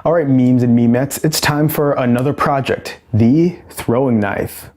Alright, memes and memettes, it's time for another project, the throwing knife.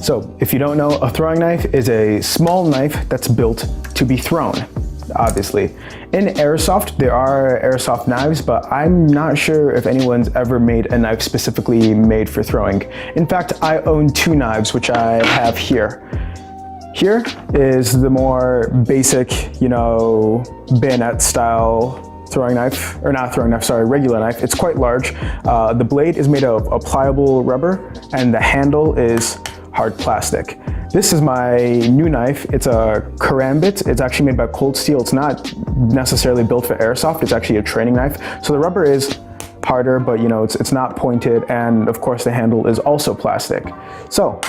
So, if you don't know, a throwing knife is a small knife that's built to be thrown, obviously. In Airsoft, there are Airsoft knives, but I'm not sure if anyone's ever made a knife specifically made for throwing. In fact, I own two knives, which I have here. Here is the more basic, bayonet style throwing knife, or not throwing knife, sorry, regular knife. It's quite large. The blade is made of a pliable rubber, and the handle is hard plastic. This is my new knife. It's a karambit. It's actually made by Cold Steel. It's not necessarily built for airsoft. It's actually a training knife. So the rubber is harder, but it's not pointed, and of course the handle is also plastic. So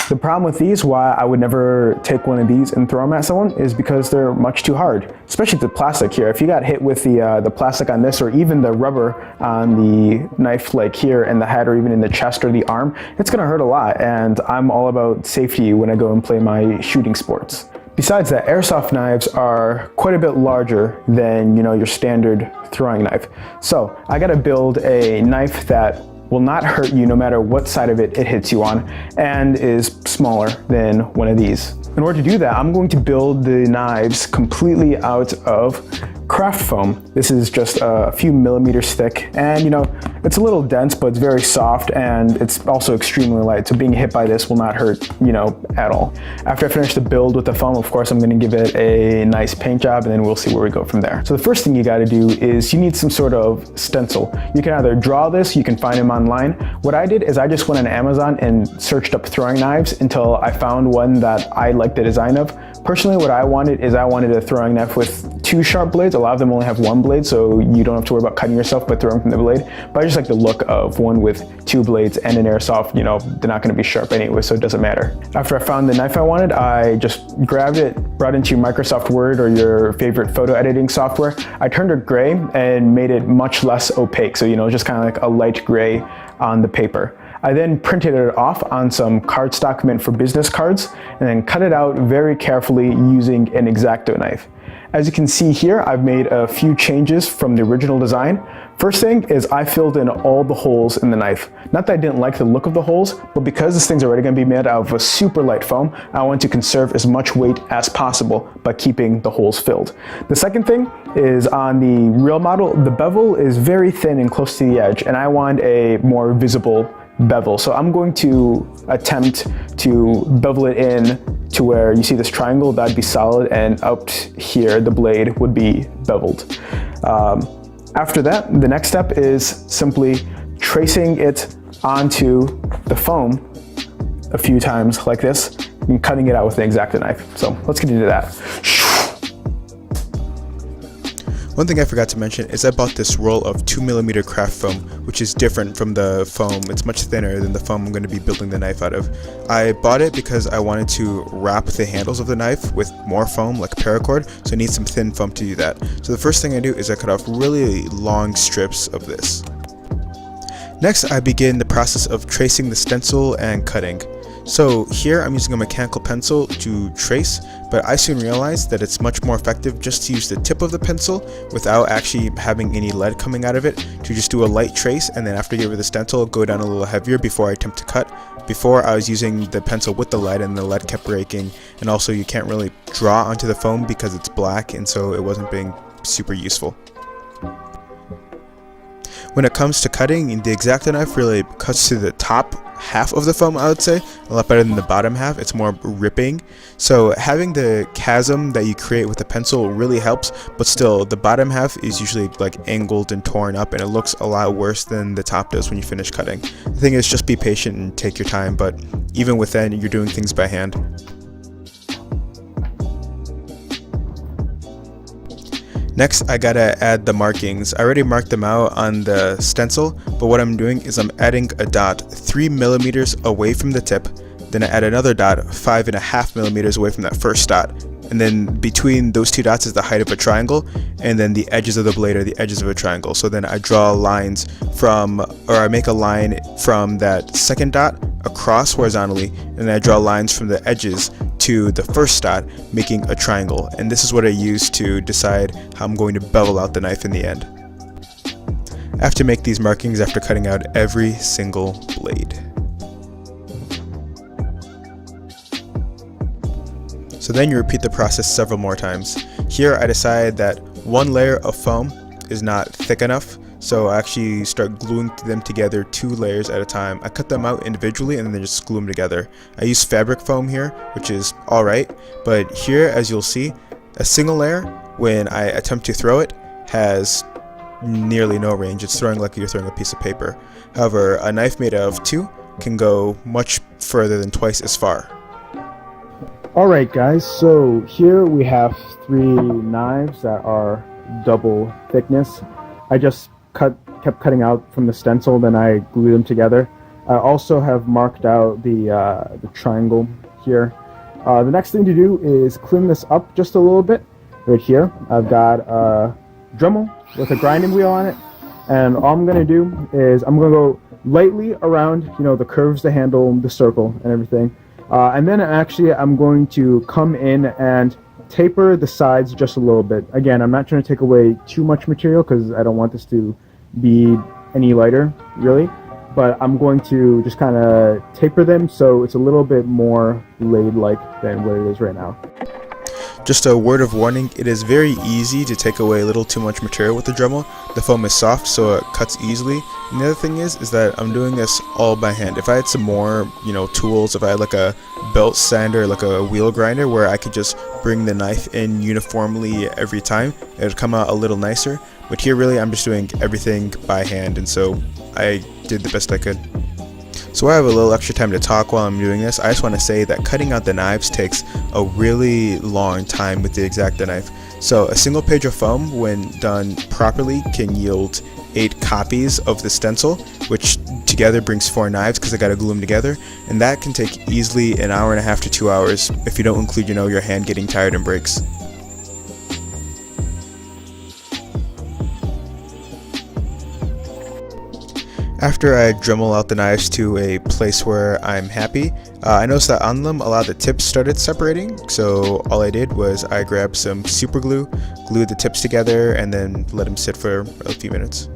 the problem with these, why I would never take one of these and throw them at someone, is because they're much too hard, especially the plastic here. If you got hit with the plastic on this, or even the rubber on the knife like here in the head, or even in the chest or the arm, it's gonna hurt a lot, and I'm all about safety when I go and play my shooting sports. Besides that, airsoft knives are quite a bit larger than your standard throwing knife. So I gotta build a knife that will not hurt you no matter what side of it hits you on, and is smaller than one of these. In order to do that, I'm going to build the knives completely out of craft foam. This is just a few millimeters thick, and it's a little dense, but it's very soft, and it's also extremely light, so being hit by this will not hurt at all. After I finish the build with the foam, of course I'm going to give it a nice paint job, and then we'll see where we go from there. So the first thing you got to do is you need some sort of stencil. You can either draw this, you can find them online. What I did is I just went on Amazon and searched up throwing knives until I found one that I liked the design of. Personally, what I wanted a throwing knife with two sharp blades. A lot of them only have one blade, so you don't have to worry about cutting yourself by throwing from the blade. But I just like the look of one with two blades, and in airsoft, they're not going to be sharp anyway, so it doesn't matter. After I found the knife I wanted, I just grabbed it, brought it into Microsoft Word or your favorite photo editing software. I turned it gray and made it much less opaque, so just kind of like a light gray on the paper. I then printed it off on some cardstock meant for business cards, and then cut it out very carefully using an X-Acto knife. As you can see here, I've made a few changes from the original design. First thing is I filled in all the holes in the knife. Not that I didn't like the look of the holes, but because this thing's already going to be made out of a super light foam, I want to conserve as much weight as possible by keeping the holes filled. The second thing is on the real model, the bevel is very thin and close to the edge, and I want a more visible bevel. So I'm going to attempt to bevel it in to where you see this triangle, that'd be solid, and up here the blade would be beveled. After that, the next step is simply tracing it onto the foam a few times like this, and cutting it out with an X-Acto knife. So let's get into that. One thing I forgot to mention is I bought this roll of 2mm craft foam, which is different from the foam. It's much thinner than the foam I'm going to be building the knife out of. I bought it because I wanted to wrap the handles of the knife with more foam, like paracord, so I need some thin foam to do that. So the first thing I do is I cut off really long strips of this. Next, I begin the process of tracing the stencil and cutting. So here I'm using a mechanical pencil to trace, but I soon realized that it's much more effective just to use the tip of the pencil without actually having any lead coming out of it, to just do a light trace, and then after you get rid of the stencil, go down a little heavier before I attempt to cut. Before I was using the pencil with the lead, and the lead kept breaking, and also you can't really draw onto the foam because it's black, and so it wasn't being super useful. When it comes to cutting, the X-Acto knife really cuts to the top half of the foam, I would say, a lot better than the bottom half. It's more ripping. So having the chasm that you create with the pencil really helps, but still the bottom half is usually like angled and torn up, and it looks a lot worse than the top does when you finish cutting. The thing is, just be patient and take your time, but even with that, you're doing things by hand. Next, I gotta add the markings. I already marked them out on the stencil, but what I'm doing is I'm adding a dot 3 millimeters away from the tip, then I add another dot 5.5 millimeters away from that first dot, and then between those two dots is the height of a triangle, and then the edges of the blade are the edges of a triangle. So then I draw lines I make a line from that second dot across horizontally, and then I draw lines from the edges to the first dot, making a triangle. And this is what I use to decide how I'm going to bevel out the knife in the end. I have to make these markings after cutting out every single blade. So then you repeat the process several more times. Here I decided that one layer of foam is not thick enough, so I actually start gluing them together 2 layers at a time. I cut them out individually and then just glue them together. I use fabric foam here, which is alright, but here, as you'll see, a single layer, when I attempt to throw it, has nearly no range. It's throwing like you're throwing a piece of paper. However, a knife made out of 2 can go much further than twice as far. Alright guys, so here we have 3 knives that are double thickness. I just kept cutting out from the stencil, then I glue them together. I also have marked out the triangle here. The next thing to do is clean this up just a little bit. Right here, I've got a Dremel with a grinding wheel on it, and all I'm going to do is I'm going to go lightly around, the curves, the handle, the circle, and everything. And then actually I'm going to come in and taper the sides just a little bit. Again, I'm not trying to take away too much material because I don't want this to be any lighter, really. But I'm going to just kind of taper them so it's a little bit more blade-like than what it is right now. Just a word of warning, it is very easy to take away a little too much material with the Dremel. The foam is soft, so it cuts easily. And the other thing is that I'm doing this all by hand. If I had some more, tools, if I had like a belt sander, like a wheel grinder, where I could just bring the knife in uniformly every time, it would come out a little nicer. But here, really, I'm just doing everything by hand, and so I did the best I could. So I have a little extra time to talk while I'm doing this. I just want to say that cutting out the knives takes a really long time with the X-Acto knife. So a single page of foam, when done properly, can yield 8 copies of the stencil, which together brings 4 knives because I got to glue them together, and that can take easily an hour and a half to 2 hours if you don't include, your hand getting tired and breaks. After I Dremel out the knives to a place where I'm happy, I noticed that on them a lot of the tips started separating, so all I did was I grabbed some super glue, glued the tips together, and then let them sit for a few minutes.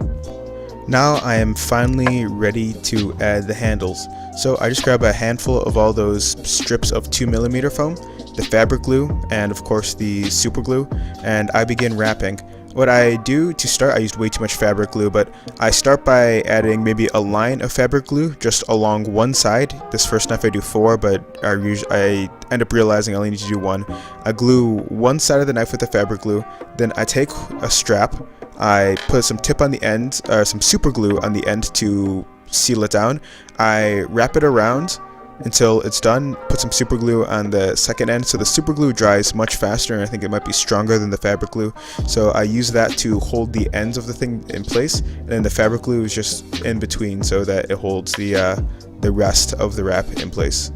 Now I am finally ready to add the handles. So I just grab a handful of all those strips of 2mm foam, the fabric glue, and of course the super glue, and I begin wrapping. What I do to start, I used way too much fabric glue, but I start by adding maybe a line of fabric glue just along one side. This first knife I do 4, but I end up realizing I only need to do 1. I glue one side of the knife with the fabric glue, then I take a strap, I put some tip on the end, or some super glue on the end to seal it down. I wrap it around until it's done, put some super glue on the second end, so the super glue dries much faster, and I think it might be stronger than the fabric glue, so I use that to hold the ends of the thing in place, and then the fabric glue is just in between so that it holds the rest of the wrap in place.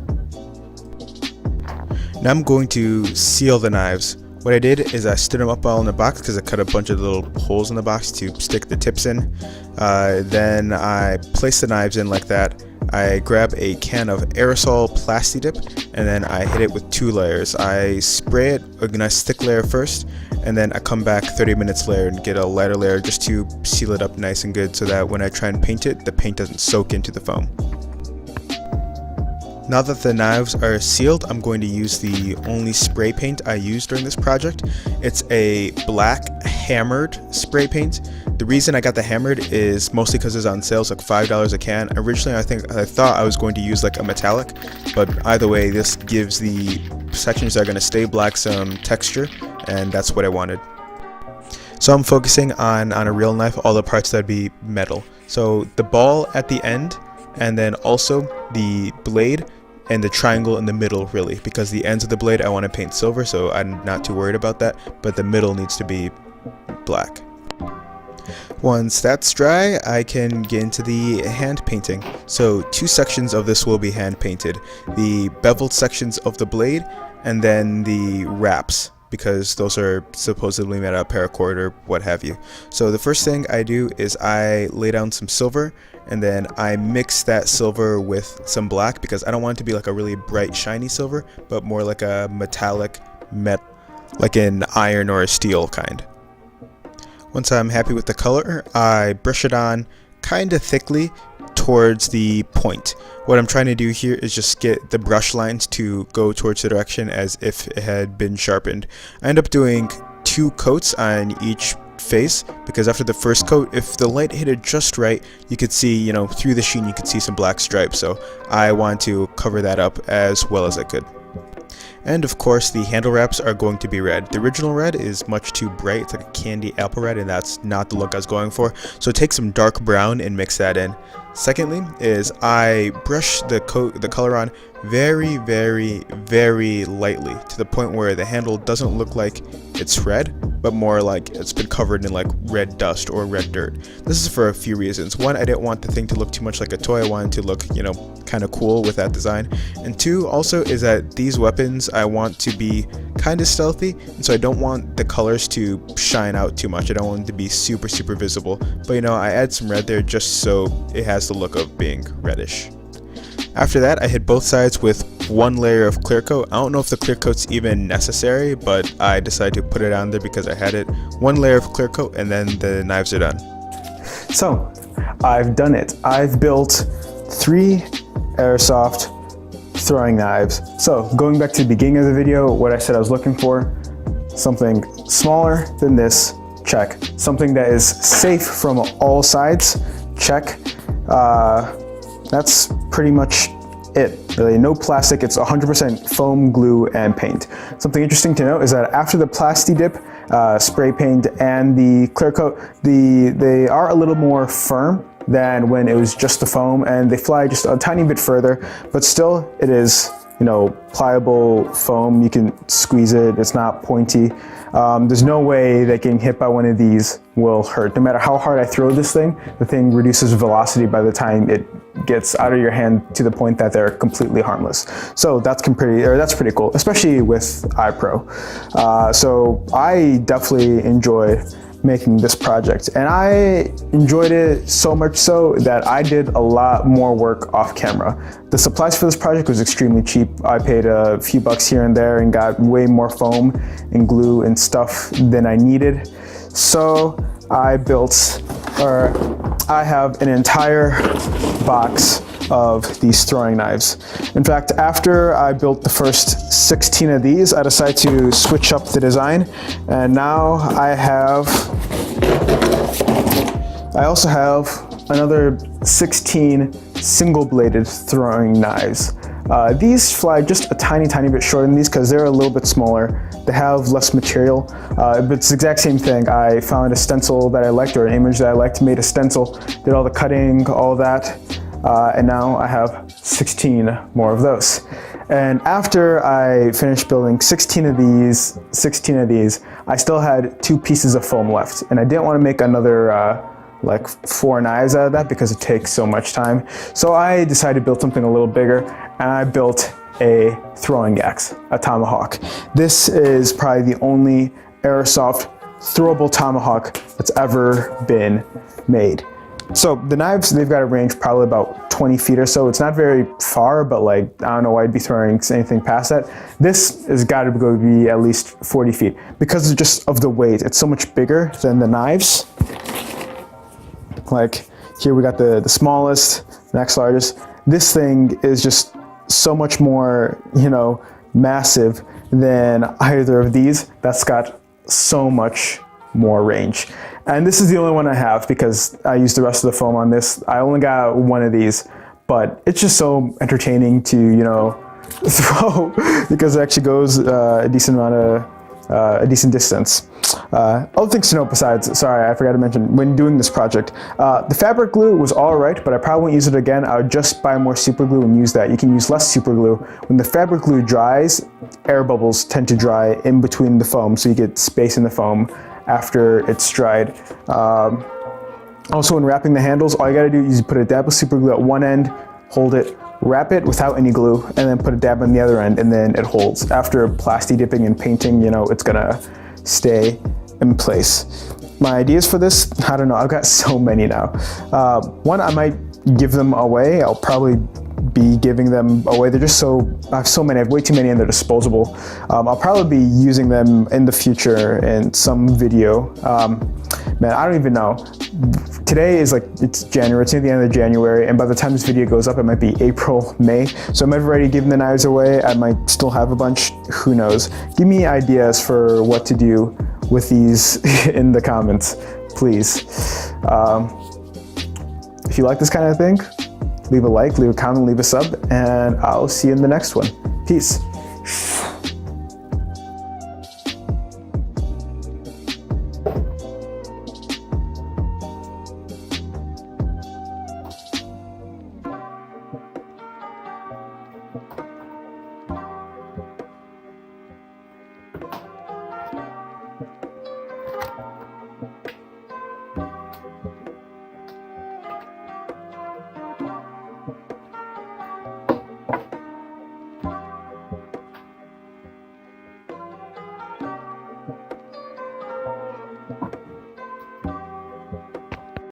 Now I'm going to seal the knives. What I did is I stood them up all in the box because I cut a bunch of little holes in the box to stick the tips in. Then I placed the knives in like that. I grab a can of aerosol Plasti Dip, and then I hit it with 2 layers. I spray it a nice thick layer first, and then I come back 30 minutes later and get a lighter layer just to seal it up nice and good so that when I try and paint it, the paint doesn't soak into the foam. Now that the knives are sealed, I'm going to use the only spray paint I used during this project. It's a black hammered spray paint. The reason I got the hammered is mostly because it's on sale. It's like $5 a can. Originally, I thought I was going to use like a metallic, but either way, this gives the sections that are going to stay black some texture, and that's what I wanted. So I'm focusing on a real knife, all the parts that'd be metal. So the ball at the end, and then also the blade and the triangle in the middle, really, because the ends of the blade I want to paint silver, so I'm not too worried about that, but the middle needs to be black. Once that's dry, I can get into the hand painting. So 2 sections of this will be hand painted. The beveled sections of the blade, and then the wraps, because those are supposedly made out of paracord or what have you. So the first thing I do is I lay down some silver, and then I mix that silver with some black, because I don't want it to be like a really bright shiny silver, but more like a metallic metal, like an iron or a steel kind. Once I'm happy with the color, I brush it on kind of thickly towards the point. What I'm trying to do here is just get the brush lines to go towards the direction as if it had been sharpened. I end up doing 2 coats on each face, because after the first coat, if the light hit it just right, you could see, you know, through the sheen you could see some black stripes, so I want to cover that up as well as I could. And of course, the handle wraps are going to be red. The original red is much too bright, it's like a candy apple red, and that's not the look I was going for, so take some dark brown and mix that in. Secondly is I brush the color on very, very, very lightly, to the point where the handle doesn't look like it's red, but more like it's been covered in like red dust or red dirt. This is for a few reasons. One, I didn't want the thing to look too much like a toy. I wanted to look, you know, kind of cool with that design. And 2, also, is that these weapons I want to be kind of stealthy, and so I don't want the colors to shine out too much. I don't want them to be super, super visible. But you know, I add some red there just so it has the look of being reddish. After that, I hit both sides with 1 layer of clear coat. I don't know if the clear coat's even necessary, but I decided to put it on there because I had it. 1 layer of clear coat, and then the knives are done. So, I've done it. I've built 3 Airsoft throwing knives. So, going back to the beginning of the video, what I said I was looking for, something smaller than this, check. Something that is safe from all sides, check. That's pretty much it, really. No plastic, it's 100% foam, glue, and paint. Something interesting to note is that after the Plasti Dip, spray paint, and the clear coat, they are a little more firm than when it was just the foam, and they fly just a tiny bit further, but still it is, you know, pliable foam. You can squeeze it, it's not pointy. There's no way that getting hit by one of these will hurt. No matter how hard I throw this thing, the thing reduces velocity by the time it gets out of your hand to the point that they're completely harmless. So that's pretty cool, especially with iPro. So I definitely enjoy making this project, and I enjoyed it so much so that I did a lot more work off camera. The supplies for this project was extremely cheap. I paid a few bucks here and there and got way more foam and glue and stuff than I needed. So I have an entire box of these throwing knives. In fact, after I built the first 16 of these, I decided to switch up the design, and now I also have another 16 single-bladed throwing knives. These fly just a tiny bit shorter than these because they're a little bit smaller. They have less material, but it's the exact same thing. I found a stencil that I liked, or an image that I liked, made a stencil, did all the cutting, all that, and now I have 16 more of those. And after I finished building 16 of these, I still had 2 pieces of foam left, and I didn't want to make another like 4 knives out of that because it takes so much time. So I decided to build something a little bigger, and I built a throwing axe, a tomahawk. This is probably the only Airsoft throwable tomahawk that's ever been made. So the knives, they've got a range probably about 20 feet or so. It's not very far, but like, I don't know why I'd be throwing anything past that. This has got to go be at least 40 feet because just of the weight. It's so much bigger than the knives. Like here we got the smallest, next largest. This thing is just so much more, you know, massive than either of these. That's got so much more range. And this is the only one I have because I used the rest of the foam on this. I only got one of these, but it's just so entertaining to, you know, throw because it actually goes a decent amount of, a decent distance. Other things to note besides, sorry, I forgot to mention, when doing this project, the fabric glue was all right, but I probably won't use it again. I would just buy more super glue and use that. You can use less super glue. When the fabric glue dries, air bubbles tend to dry in between the foam, so you get space in the foam after it's dried. Also, when wrapping the handles, all you gotta do is put a dab of super glue at one end, hold it, wrap it without any glue, and then put a dab on the other end, and then it holds. After plasti dipping and painting, you know, it's gonna stay in place. My ideas for this, I don't know, I've got so many now. One, I might give them away. I'll probably be giving them away. They're just so, I have so many, I have way too many and they're disposable. I'll probably be using them in the future in some video. Man, I don't even know. Today is like, it's January, it's near the end of January, and by the time this video goes up, it might be April, May. So I might have already given the knives away. I might still have a bunch, who knows. Give me ideas for what to do with these in the comments, please. If you like this kind of thing, leave a like, leave a comment, leave a sub, and I'll see you in the next one. Peace.